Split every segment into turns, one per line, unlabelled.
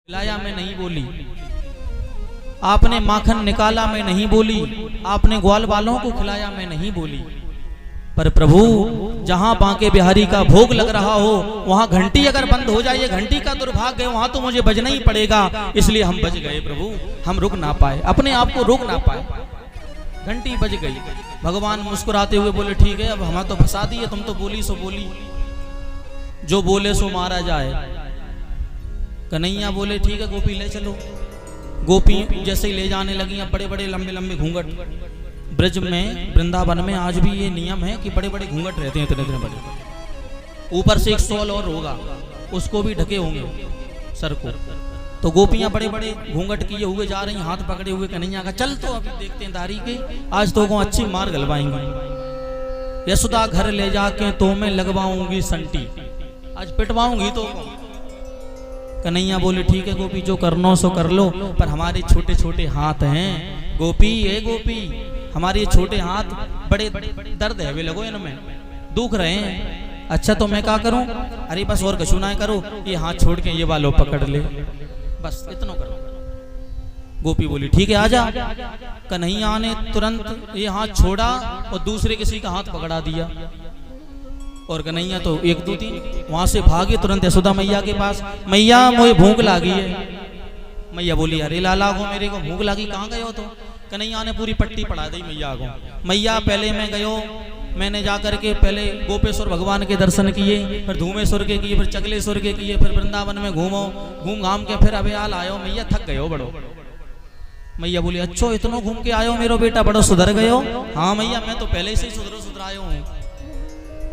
खिलाया मैं नहीं बोली, आपने माखन निकाला मैं नहीं बोली, आपने ग्वाल वालों को खिलाया मैं नहीं बोली। पर प्रभु जहां बांके बिहारी का भोग लग रहा हो वहां घंटी अगर बंद हो जाए, घंटी का दुर्भाग्य है, वहां तो मुझे बजना ही पड़ेगा। इसलिए हम बच गए प्रभु, हम रुक ना पाए, अपने आप को रोक ना पाए, घंटी बज गई। भगवान मुस्कुराते हुए बोले ठीक है, अब हम तो फंसा दिए, तुम तो बोली सो बोली, जो बोले सो मारा जाए। कन्हैया बोले ठीक है गोपी ले चलो। गोपी जैसे ही ले जाने लगी, अब बड़े बड़े लंबे लंबे घूंघट, ब्रज में वृंदावन में आज भी ये नियम है कि बड़े बड़े घूंघट रहते हैं इतने इतने बड़े, ऊपर से एक सॉल और होगा उसको भी ढके होंगे सर को। तो गोपियां बड़े बड़े घूंघट किए हुए जा रही, हाथ पकड़े हुए। कन्हैया का चल तो अभी देखते हैं दारी के, आज तो को अच्छी मार गलवाएंगे। यशोदा घर ले जाके तो मैं लगवाऊंगी संटी, आज पिटवाऊंगी तो। कन्हैया बोले ठीक है गोपी, जो करनो सो कर लो, पर हमारे छोटे छोटे हाथ हैं गोपी, ए गोपी, हमारे छोटे हाथ बड़े दर्द है वे लगो इनमें, दुख रहे हैं। अच्छा तो मैं क्या करूं? अरे बस और कछु ना करो, ये हाथ छोड़ के ये वालों पकड़ ले, बस इतना करो। गोपी बोली ठीक है आजा। कन्हैया ने तुरंत ये हाथ छोड़ा और दूसरे किसी का हाथ पकड़ा दिया, और कन्हैया तो एक दो तीन वहां से भागे तुरंत यशोदा मैया के पास। मैया मुझे भूख लागी है। मैया बोली अरे लाला को मेरे को भूख लागी, कहाँ गए हो? तो कन्हैया ने पूरी पट्टी पढ़ा दी मैया को। मैया पहले मैं गयो, मैंने जाकर के पहले गोपेश्वर भगवान के दर्शन किए, फिर धूमेश्वर के किए, फिर चकलेश्वर के किए, फिर वृंदावन में घूमो, घूम घाम के फिर अबे आल आयो। मैया थक गयो बड़ो। मैया बोली अच्छो इतना घूम के आयो मेरो बेटा, बड़ो सुधर गयो? हाँ मैया मैं तो पहले से ही सुधरायो हूँ।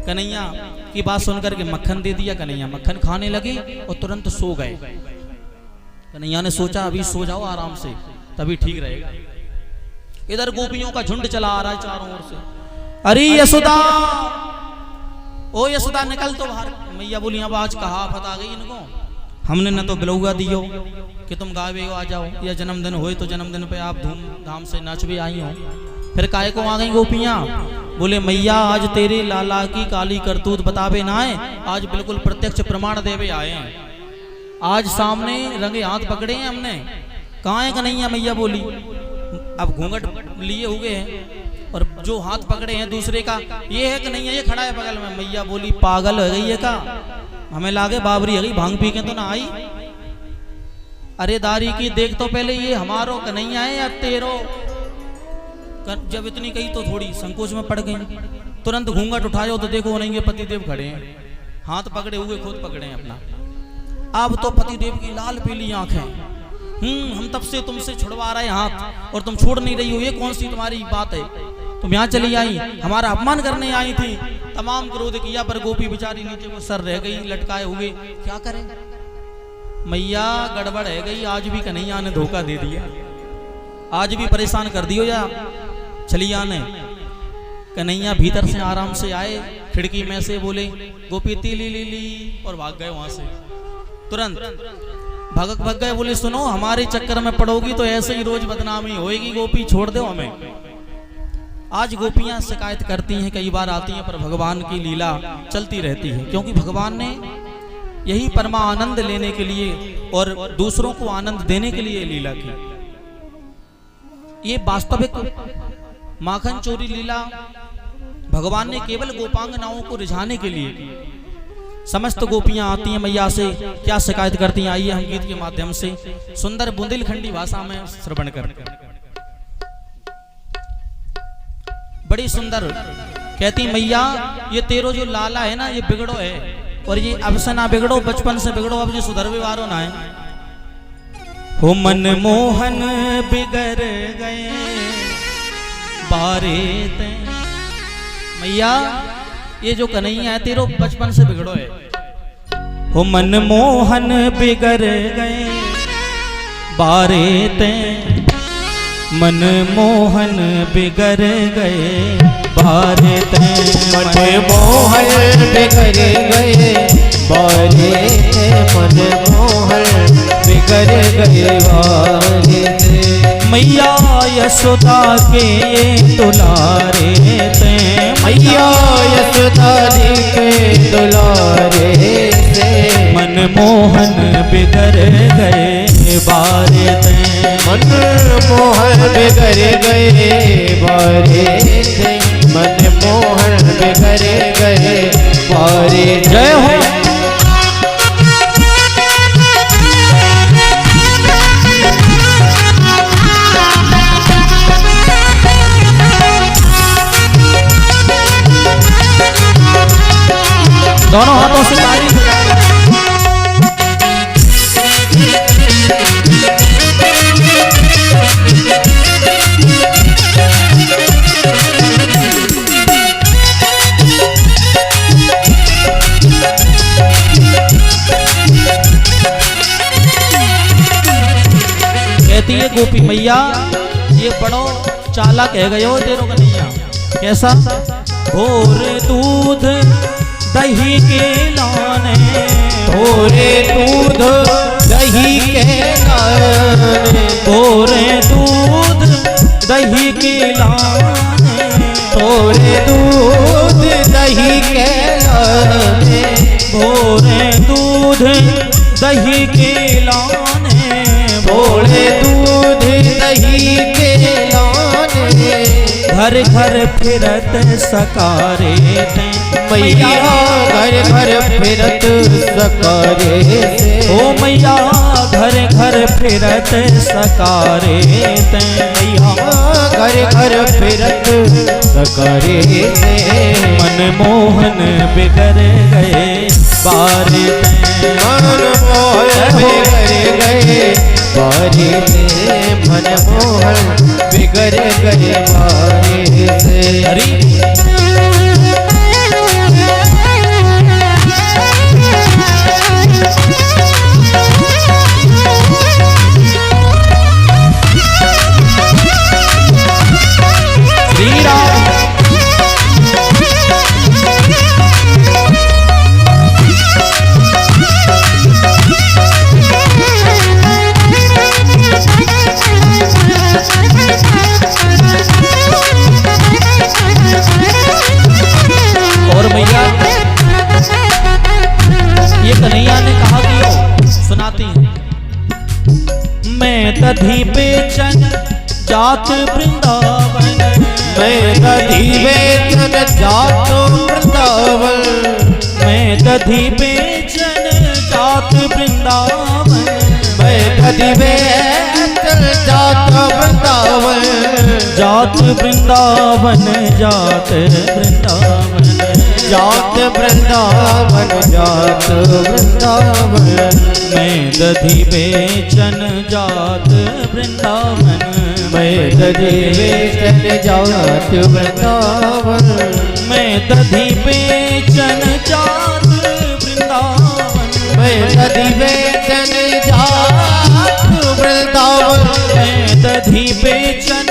कन्हैया की बात सुनकर के मक्खन दे दिया। कन्हैया मक्खन खाने लगे और तुरंत सो गए। कन्हैया ने सोचा अभी सो जाओ आराम से, तभी ठीक रहेगा। इधर गोपियों का झुंड चला आ रहा है चारों ओर से। अरे यशोदा, ओ यशोदा निकल तो बाहर। मैया बोली अब आज कहा आफत आ गई इनको, हमने न तो बिलौगा दियो कि तुम गावे हो आ जाओ, या जन्मदिन हो तो जन्मदिन पे आप धूमधाम से नाच भी आई हो, फिर काहे को आ गई गोपियां? बोले मैया आज तेरे लाला की काली करतूत बतावे ना है, आज बिल्कुल प्रत्यक्ष प्रमाण देवे आए हैं, आज सामने रंगे हाथ पकड़े हैं हमने। कहाँ है कन्हैया? मैया बोली अब घूंघट लिए हुए हैं और जो हाथ पकड़े हैं दूसरे का ये है कन्हैया, ये खड़ा है बगल में। मैया बोली पागल हो गई है का? हमें लागे बाबरी है भांग पी के तो ना आई। अरे दारी की देख तो पहले ये हमारो कन्हैया है या तेरो? जब इतनी कही तो थोड़ी संकोच में पड़ गई, तुरंत घूंघट उठायो तो देखो नहीं पतिदेव खड़े हैं, हाथ पकड़े हुए खुद पकड़े हैं अपना। अब तो पतिदेव की लाल पीली आंखें, हम तब से तुमसे छुड़वा रहे हाथ और तुम छोड़ नहीं रही हो, ये कौन सी तुम्हारी बात है? तुम यहाँ चली आई, हमारा अपमान करने आई थी। तमाम क्रोध किया पर गोपी बेचारी नीचे वो सर रह गई लटकाए हुए, क्या करें? मैया गड़बड़ है गई, आज भी कन्हैया ने धोखा दे दिया, आज भी परेशान कर दियो या छलिया ने। कन्हैया भीतर से आराम से आए, खिड़की में से बोले गोपी तीली ली और भाग गए वहां से। तुरंत भाग गए, बोले सुनो हमारे चक्कर में पड़ोगी तो ऐसे ही रोज बदनामी होएगी, गोपी छोड़ दो हमें। आज गोपियां शिकायत करती हैं, कई बार आती हैं, पर भगवान की लीला चलती रहती है, क्योंकि भगवान ने यही परमा आनंद लेने के लिए और दूसरों को आनंद देने के लिए लीला की। ये वास्तविक माखन चोरी लीला भगवान ने केवल गोपांगनाओं को रिझाने के लिए की। समस्त गोपियां आती हैं मैया से, क्या शिकायत करती हैं? आइए हम गीत के माध्यम से सुंदर बुंदेलखंडी भाषा में श्रवण करते हैं। बड़ी सुंदर कहती मैया ये तेरो जो लाला है ना ये बिगड़ो है, और ये अब से ना बिगड़ो, बचपन से बिगड़ो, अब जो सुधर व्यवहारो ना है। हो मन मोहन बिगड़ गए बारे ते। मैया ये जो कन्हैया है तेरो बचपन से बिगड़ो है। हो मन मोहन बिगड़ गए बारे ते, मन मोहन बिगड़ गए बारे ते, मन मोहन बिगड़ गए बारे ते, मन मोहन बिगड़ गए बारे ते। मैया यशोदा के दुलारे ते, मैया यशोदा के दुलारे से मन मोहन बिगड़ गए बारे ते,
मन मोहन बिगड़ गए बारे थे, मन मोहन बिगड़ गए बारे।
जय हो। दोनों हाथों से ताली कहती है गोपी मैया, ये बड़ो चालाक कह गए हो तेरो कन्हैया। कैसा? भोर दूध दही के लाने,
भोरे दूध दही के लाने,
भोरे दूध दही के लाने,
भोरे दूध दही के लाने,
भोरे दूध दही के लाने,
भोरे दूध दही के लाने।
घर घर फिरत सकारे ते,
मैया घर घर फिरत सकारे से,
ओ मैया घर घर फिरत सकारे ते, मैया
घर घर फिरत सकारे से।
मन मोहन बिगड़ गए बारे ते,
मन मोहन बिगड़ गए बारे से, मन मोहन बिगड़ गए बारे से।
हरी और मैया ये कन्हैया ने कहा कि सुनाती है, मैं तधी बेचन जात वृंदावन,
मैं तधी बेचन जात वृंदावन,
मैं तधी बेचन जात वृंदावन,
मैं तधी बेचन जात वृंदावन,
जात वृंदावन, जात वृंदावन,
जात वृंदावन, जात वृंदावन।
मैं दधी बेचन जात वृंदावन,
मैं दधी बेचन जात वृंदावन,
मैं दधी बेचन जात वृंदावन,
मैं दधी बेचन जात वृंदावन,
मैं दधी बेचन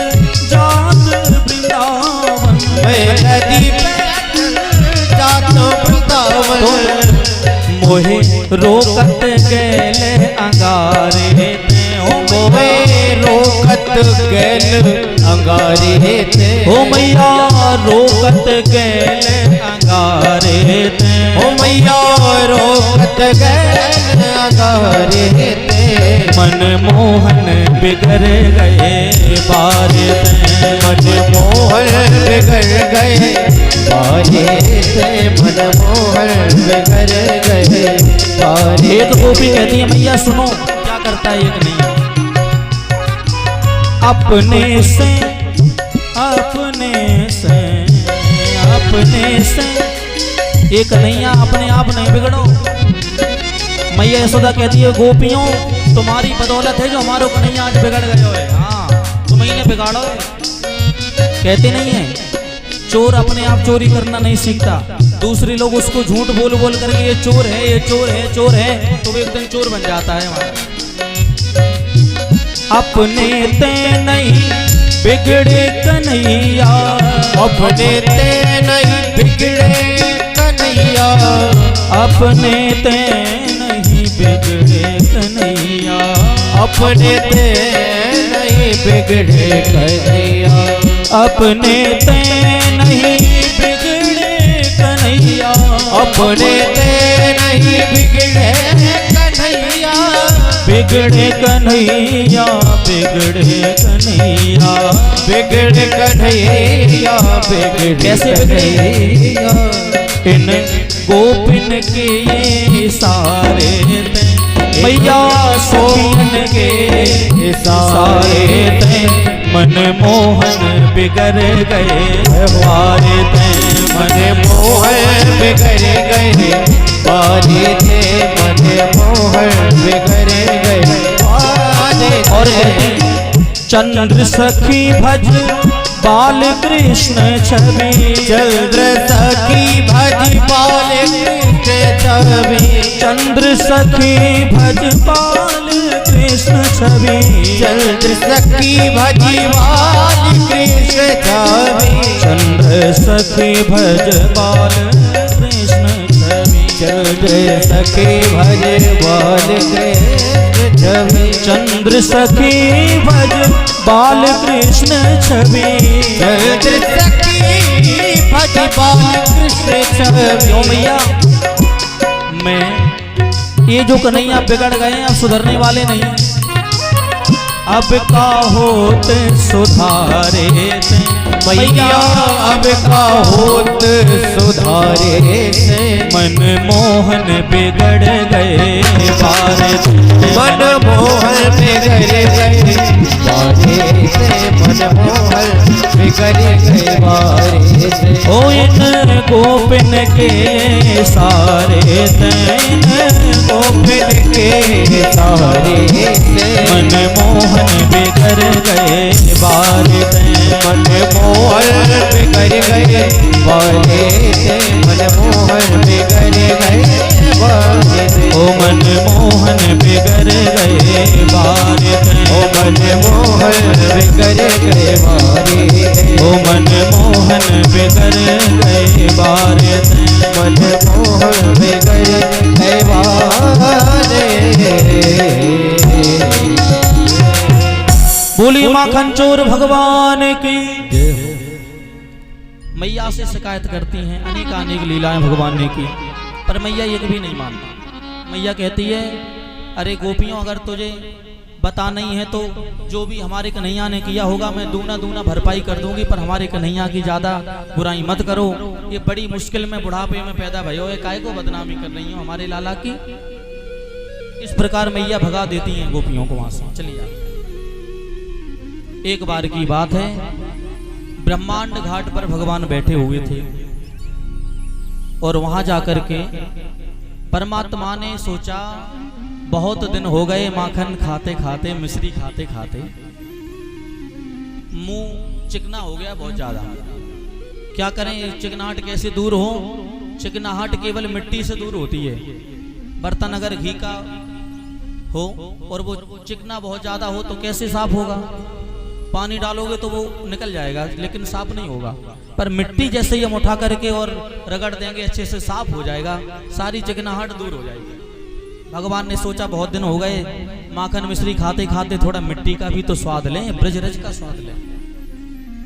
जात वृंदावन,
मैं दधी बेचन जात वृंदावन।
मोहे रोकत गैले अंगारे ते,
मोहे रोकत गैल अंगारे थे,
ओ मैया रोकत गैले अंगारे ते,
ओ मैया रोकत गैल अंगारे थे।
मन मोहन बिगड़ गए बारे ते,
मन मोहन बिगड़ गए बारे से, मन मोहन बिगड़ गए बारे।
एक गोपी कहती है मैया सुनो क्या करता है एक नहीं, अपने से अपने से अपने से, एक नैया अपने आप नहीं बिगड़ो। मैया यशोदा कहती है गोपियों तुम्हारी बदौलत है जो हमारो कन्हैया आज बिगड़ गए हो। हाँ तुम ही ने बिगाड़ो। कहते नहीं है चोर अपने आप चोरी करना नहीं सीखता, दूसरे लोग उसको झूठ बोल बोल करके ये चोर है ये चोर है चोर है, तो एक दिन चोर बन जाता है हमारा। अपने ते नहीं बिगड़े कन्हैया,
अपने ते नहीं बिगड़े कन्हैया,
अपने ते नहीं बिगड़े कन्हैया,
अपने ते नहीं बिगड़े कन्हैया,
अपने ते नहीं बिगड़े कन्हैया,
अपने ते नहीं बिगड़े कन्हैया,
बिगड़े कन्हैया बिगड़े कन्हैया
बिगड़े कन्हैया बिगड़े
कैसे
कन्हैया
इन गोपिन के ये सारे ते मैया सोन के सारे ते मनमोहन बिगड़ गए वारे ते
मनमोहन बिगड़ गए वारे थे मनमोहन बिगड़ गए वारे
और चंद्र सखी भज बाल कृष्ण छवि
चंद्र सखी भज बाल कृष्ण छवि
चंद्र सखी भज बाल कृष्ण छवि
चंद्र सखी भज बाल कृष्ण छवि
चंद्र सखी भज बाल कृष्ण छवि
चंद्र सखी भज बाल कृष्ण छवि
चंद्र सखी भज बाल कृष्ण छवि
चंद्र सखी भज बाल कृष्ण छवि
क्यों मैया मैं ये जो कन्हैया बिगड़ गए हैं अब सुधरने वाले नहीं अब का होत सुधारे थे
मैया अब का होत सुधारे से
मनमोहन बिगड़ गए बारे
मनमोहन बिगड़ गए बारे से मनमोहन बिगड़ गए बारे से
ओ इन गोपिन के सारे तैन
गोपिन के सारे से
मनमोहन बिगड़ गए बारे
मनमोहन बिगड़ गए बारे से मनमोहन बिगड़ गए बारे से
ओ मनमोहन बिगड़ गए बारे
ओ मनमोहन बिगड़ गए बारे
ओ मनमोहन बिगड़ गए बारे
मनमोहन बिगड़ गए बारे
बोली माखन चोर भगवान की मैया से शिकायत करती हैं अनेक अनेक लीलाएं भगवान ने की पर मैया ये कभी नहीं मानती। मैया कहती है अरे गोपियों अगर तुझे बता नहीं है तो जो भी हमारे कन्हैया ने किया होगा मैं दूना दूना भरपाई कर दूंगी पर हमारे कन्हैया की ज्यादा बुराई मत करो। ये बड़ी मुश्किल में बुढ़ापे में पैदा भयो है काय को बदनामी कर रही हो हमारे लाला की। इस प्रकार मैया भगा देती हैं गोपियों को वहां से। चलिए जाओ। एक बार की बात है ब्रह्मांड घाट पर भगवान बैठे हुए थे और वहां जाकर के परमात्मा ने सोचा बहुत दिन हो गए माखन खाते खाते मिश्री खाते खाते मुंह चिकना हो गया बहुत ज्यादा। क्या करें चिकनाहट कैसे दूर हो। चिकनाहट केवल मिट्टी से दूर होती है। बर्तन अगर घी का हो और वो चिकना बहुत ज्यादा हो तो कैसे साफ होगा। पानी डालोगे तो वो निकल जाएगा लेकिन साफ नहीं होगा। पर मिट्टी जैसे ही हम उठा करके और रगड़ देंगे अच्छे से साफ हो जाएगा। सारी चिकनाहट दूर हो जाएगी। भगवान ने सोचा बहुत दिन हो गए माखन मिश्री खाते खाते थोड़ा मिट्टी का भी तो स्वाद लें ब्रजरज का स्वाद लें।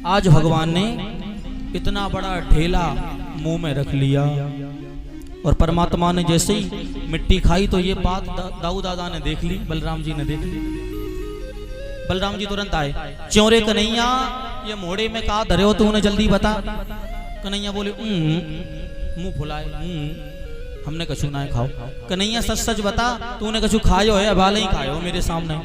आज भगवान ने इतना बड़ा ढेला मुंह में रख लिया और परमात्मा ने जैसे ही मिट्टी खाई तो ये बात दाऊ दादा ने देख ली बलराम जी ने देख ली। बलराम जी तुरंत आए च्योरे कन्हैया ये मोड़े में कहा धरे हो तूने जल्दी बता। कन्हैया बोले मुंह फुलाए हमने कछु ना खाओ। कन्हैया सच सच बता तूने कछु खायो है अबाल ही खायो मेरे सामने।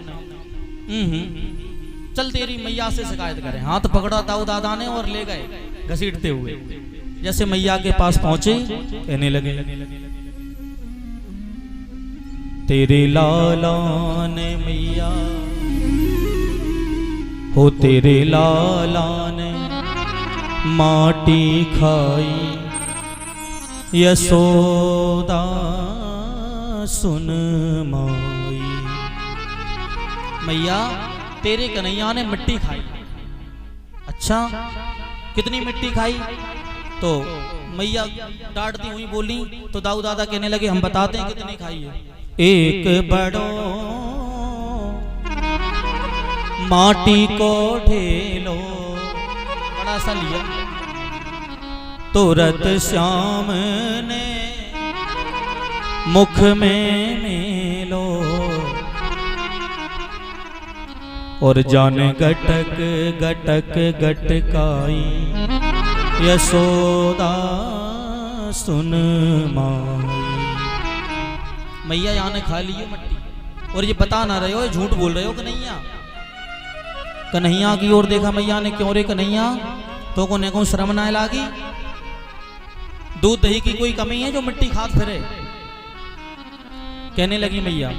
चल तेरी मैया से शिकायत करें। हाथ पकड़ा दाऊ दादा ने और ले गए घसीटते हुए। जैसे मैया के पास पहुंचे कहने लगे तेरे लाला ने मैया हो तेरे लाला ने माटी खाई यशोदा सुन माई। मैया तेरे कन्हैया ने मिट्टी खाई। अच्छा कितनी मिट्टी खाई। तो मैया डांटती हुई बोली तो दाऊ दादा कहने लगे हम बताते हैं कितनी खाई है। एक बड़ो माटी को ढेलो बड़ा सा लिया तुरत श्याम ने मुख में मेलो और जाने गटक गटक गटकाई यशोदा सुन माई। मैया यहाँ ने खा ली है मट्टी और ये बता ना रहे हो, झूठ बोल रहे हो कन्हैया। कन्हैया की ओर देखा मैया ने, क्यों रे कन्हैया तो कोने को शर्म ना लागी? दूध दही की कोई कमी है जो मिट्टी खाद फिरे? कहने लगी मैया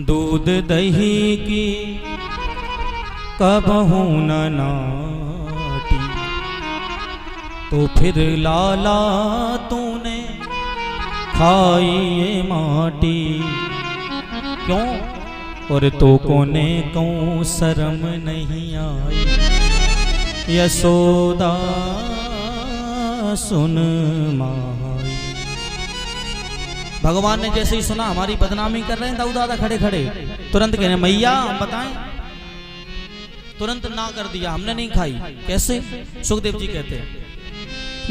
दूध दही की कबहू न नाटी, तो फिर लाला तूने खाई ये माटी। क्यों? और तो कोने को शर्म नहीं आई यशोदा सुन माई। भगवान ने जैसे ही सुना हमारी बदनामी कर रहे हैं दाऊ दादा खड़े खड़े, तुरंत कहने मैया हम बताएं, तुरंत ना कर दिया, हमने नहीं खाई। कैसे? सुखदेव जी कहते हैं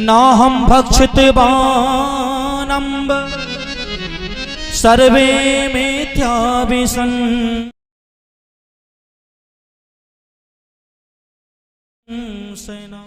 ना हम भक्षित बानंब सर्वे मिथ्याभिसन् सेना।